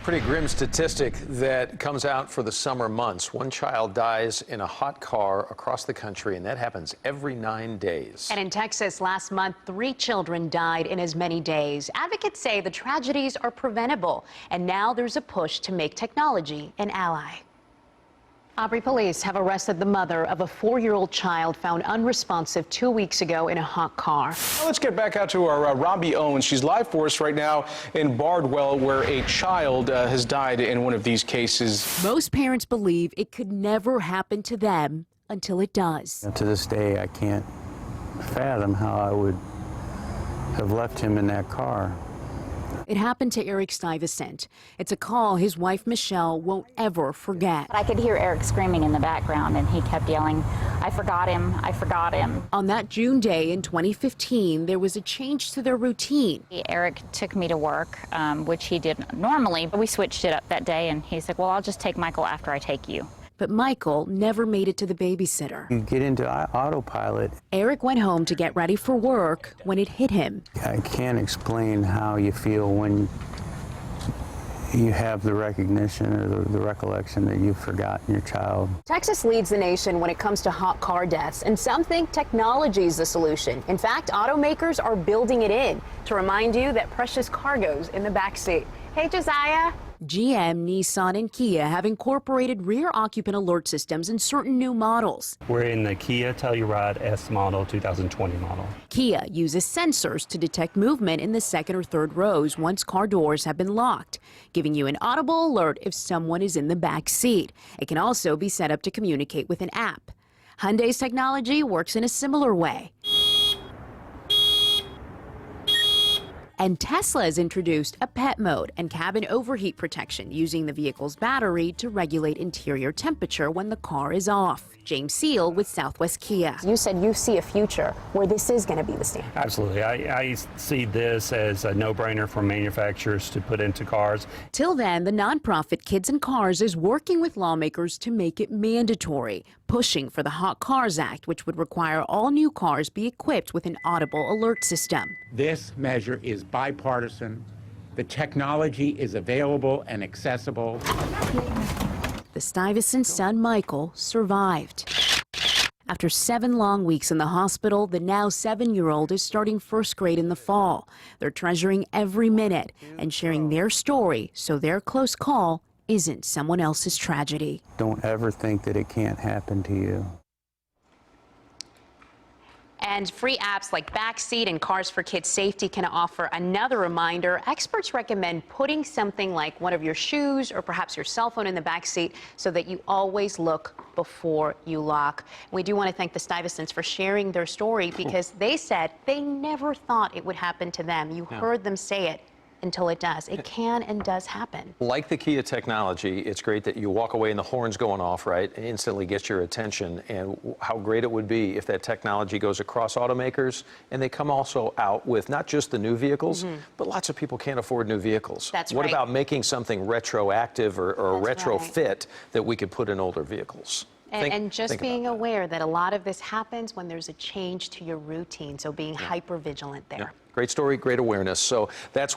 Pretty grim statistic that comes out for the summer months. One child dies in a hot car across the country, and that happens every 9 days. And in Texas last month, 3 children died in as many days. Advocates say the tragedies are preventable, and now there's a push to make technology an ally. Aubrey police have arrested the mother of a 4-year-old child found unresponsive 2 weeks ago in a hot car. Well, let's get back out to our Robbie Owens. She's live for us right now in Bardwell, where a child has died in one of these cases. Most parents believe it could never happen to them until it does. To this day, I can't fathom how I would have left him in that car. It happened to Eric Stuyvesant. It's a call his wife, Michelle, won't ever forget. I could hear Eric screaming in the background, and he kept yelling, "I forgot him, I forgot him." On that June day in 2015, there was a change to their routine. Eric took me to work, which he did normally. We switched it up that day, and he said, "Well, I'll just take Michael after I take you." But Michael never made it to the babysitter. You get into autopilot. Eric went home to get ready for work when it hit him. I can't explain how you feel when you have the recognition or the recollection that you've forgotten your child. Texas leads the nation when it comes to hot car deaths, and some think technology is the solution. In fact, automakers are building it in to remind you that precious cargo's in the backseat. Hey, Josiah. GM, Nissan, and Kia have incorporated rear occupant alert systems in certain new models. We're in the Kia Telluride S model, 2020 model. Kia uses sensors to detect movement in the second or third rows once car doors have been locked, giving you an audible alert if someone is in the back seat. It can also be set up to communicate with an app. Hyundai's technology works in a similar way. And Tesla has introduced a pet mode and cabin overheat protection using the vehicle's battery to regulate interior temperature when the car is off. James Seal with Southwest Kia. You said you see a future where this is going to be the standard. Absolutely. I see this as a no-brainer for manufacturers to put into cars. Till then, the nonprofit Kids and Cars is working with lawmakers to make it mandatory, pushing for the Hot Cars Act, which would require all new cars be equipped with an audible alert system. This measure is bipartisan. The technology is available and accessible. The Stuyvesant son, Michael, survived. After 7 long weeks in the hospital, the now 7-year-old is starting first grade in the fall. They're treasuring every minute and sharing their story so their close call isn't someone else's tragedy. Don't ever think that it can't happen to you. And free apps like Backseat and Cars for Kids Safety can offer another reminder. Experts recommend putting something like one of your shoes or perhaps your cell phone in the backseat so that you always look before you lock. We do want to thank the Stuyvesants for sharing their story because they said they never thought it would happen to them. You heard them say it. Until it does. It can and does happen. Like the Kia technology, it's great that you walk away and the horn's going off, right? It instantly gets your attention. And how great it would be if that technology goes across automakers and they come also out with not just the new vehicles, but lots of people can't afford new vehicles. That's what right. about making something retroactive or That's retrofit right. that we could put in older vehicles? And just being aware that a lot of this happens when there's a change to your routine. So being hyper vigilant there. Great story, great awareness. So that's